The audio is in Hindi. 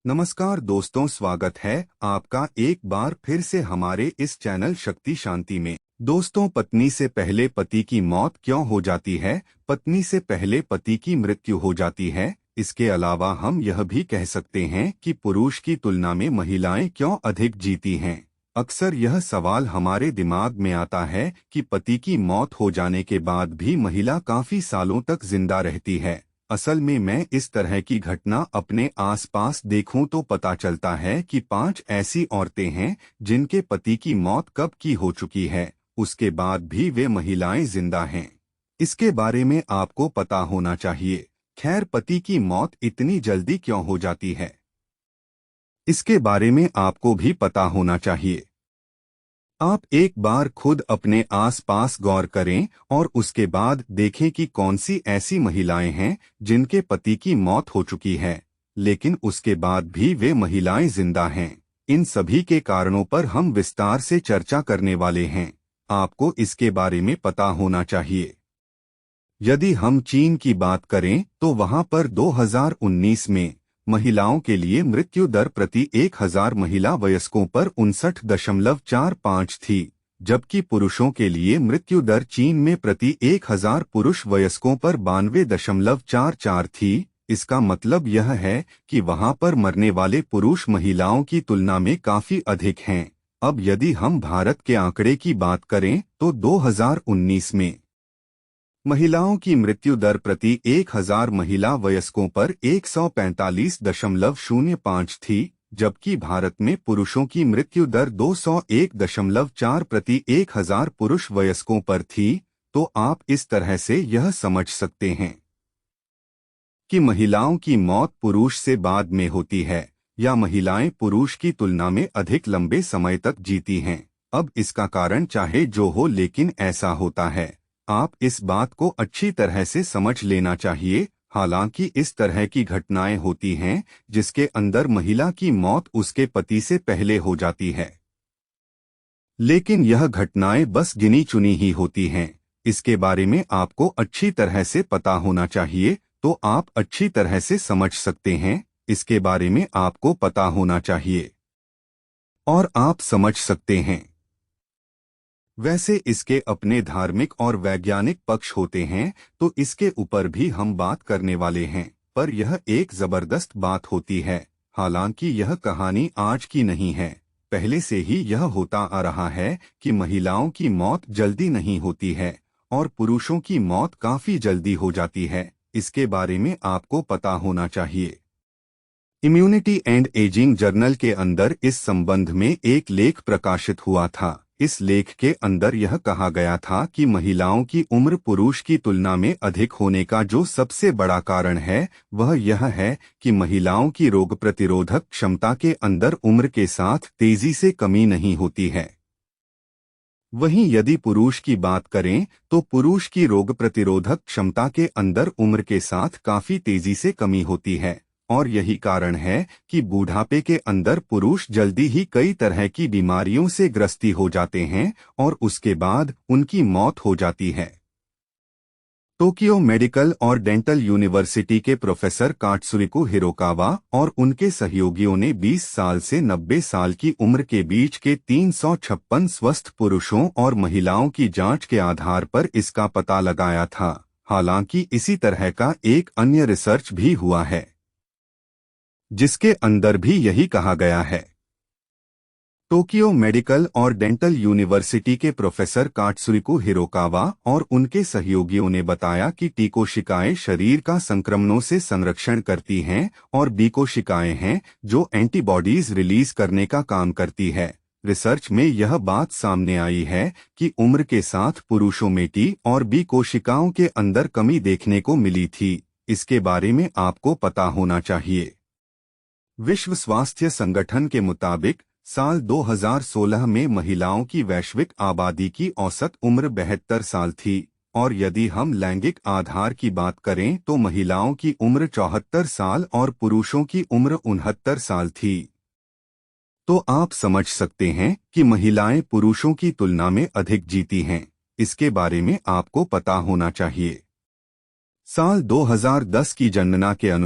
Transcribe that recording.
नमस्कार दोस्तों, स्वागत है आपका एक बार फिर से हमारे इस चैनल शक्ति शांति में। दोस्तों, पत्नी से पहले पति की मौत क्यों हो जाती है? पत्नी से पहले पति की मृत्यु हो जाती है। इसके अलावा हम यह भी कह सकते हैं कि पुरुष की तुलना में महिलाएं क्यों अधिक जीती हैं। अक्सर यह सवाल हमारे दिमाग में आता है कि पति की मौत हो जाने के बाद भी महिला काफी सालों तक जिंदा रहती है। असल में मैं इस तरह की घटना अपने आसपास देखूं तो पता चलता है कि 5 ऐसी औरतें हैं जिनके पति की मौत कब की हो चुकी है, उसके बाद भी वे महिलाएं जिंदा हैं। इसके बारे में आपको पता होना चाहिए। खैर, पति की मौत इतनी जल्दी क्यों हो जाती है, इसके बारे में आपको भी पता होना चाहिए। आप एक बार खुद अपने आसपास गौर करें और उसके बाद देखें कि कौन सी ऐसी महिलाएं हैं जिनके पति की मौत हो चुकी है, लेकिन उसके बाद भी वे महिलाएं जिंदा हैं। इन सभी के कारणों पर हम विस्तार से चर्चा करने वाले हैं। आपको इसके बारे में पता होना चाहिए। यदि हम चीन की बात करें तो वहां पर 2019 में महिलाओं के लिए मृत्यु दर प्रति 1000 महिला वयस्कों पर 59.45 थी, जबकि पुरुषों के लिए मृत्यु दर चीन में प्रति 1000 पुरुष वयस्कों पर 92.44 थी। इसका मतलब यह है कि वहां पर मरने वाले पुरुष महिलाओं की तुलना में काफी अधिक हैं। अब यदि हम भारत के आंकड़े की बात करें तो 2019 में महिलाओं की मृत्यु दर प्रति 1000 महिला वयस्कों पर 145.05 थी, जबकि भारत में पुरुषों की मृत्यु दर 201.4 प्रति 1000 पुरुष वयस्कों पर थी। तो आप इस तरह से यह समझ सकते हैं कि महिलाओं की मौत पुरुष से बाद में होती है या महिलाएं पुरुष की तुलना में अधिक लंबे समय तक जीती हैं। अब इसका कारण चाहे जो हो, लेकिन ऐसा होता है। आप इस बात को अच्छी तरह से समझ लेना चाहिए। हालांकि इस तरह की घटनाएं होती हैं जिसके अंदर महिला की मौत उसके पति से पहले हो जाती है, लेकिन यह घटनाएं बस गिनी चुनी ही होती हैं। इसके बारे में आपको अच्छी तरह से पता होना चाहिए, तो आप अच्छी तरह से समझ सकते हैं। इसके बारे में आपको पता होना चाहिए और आप समझ सकते हैं। वैसे इसके अपने धार्मिक और वैज्ञानिक पक्ष होते हैं, तो इसके ऊपर भी हम बात करने वाले हैं। पर यह एक जबरदस्त बात होती है। हालांकि यह कहानी आज की नहीं है, पहले से ही यह होता आ रहा है कि महिलाओं की मौत जल्दी नहीं होती है और पुरुषों की मौत काफी जल्दी हो जाती है। इसके बारे में आपको पता होना चाहिए। इम्यूनिटी एंड एजिंग जर्नल के अंदर इस संबंध में एक लेख प्रकाशित हुआ था। इस लेख के अंदर यह कहा गया था कि महिलाओं की उम्र पुरुष की तुलना में अधिक होने का जो सबसे बड़ा कारण है वह यह है कि महिलाओं की रोग प्रतिरोधक क्षमता के अंदर उम्र के साथ तेजी से कमी नहीं होती है। वहीं यदि पुरुष की बात करें तो पुरुष की रोग प्रतिरोधक क्षमता के अंदर उम्र के साथ काफी तेजी से कमी होती है, और यही कारण है कि बूढ़ापे के अंदर पुरुष जल्दी ही कई तरह की बीमारियों से ग्रस्ती हो जाते हैं और उसके बाद उनकी मौत हो जाती है। टोक्यो मेडिकल और डेंटल यूनिवर्सिटी के प्रोफेसर कात्सुरिको हिरोकावा और उनके सहयोगियों ने 20 साल से 90 साल की उम्र के बीच के 356 स्वस्थ पुरुषों और महिलाओं की जांच के आधार पर इसका पता लगाया था। हालांकि इसी तरह का एक अन्य रिसर्च भी हुआ है जिसके अंदर भी यही कहा गया है। टोक्यो मेडिकल और डेंटल यूनिवर्सिटी के प्रोफेसर कात्सुरिको हिरोकावा और उनके सहयोगियों ने बताया कि टी कोशिकाएं शरीर का संक्रमणों से संरक्षण करती हैं और बी कोशिकाएं हैं जो एंटीबॉडीज रिलीज करने का काम करती है। रिसर्च में यह बात सामने आई है कि उम्र के साथ पुरुषों में टी और बी कोशिकाओं के अंदर कमी देखने को मिली थी। इसके बारे में आपको पता होना चाहिए। विश्व स्वास्थ्य संगठन के मुताबिक साल 2016 में महिलाओं की वैश्विक आबादी की औसत उम्र 72 साल थी, और यदि हम लैंगिक आधार की बात करें तो महिलाओं की उम्र 74 साल और पुरुषों की उम्र 69 साल थी। तो आप समझ सकते हैं कि महिलाएं पुरुषों की तुलना में अधिक जीती हैं। इसके बारे में आपको पता होना चाहिए। साल 2010 की जनगणना के अनुसार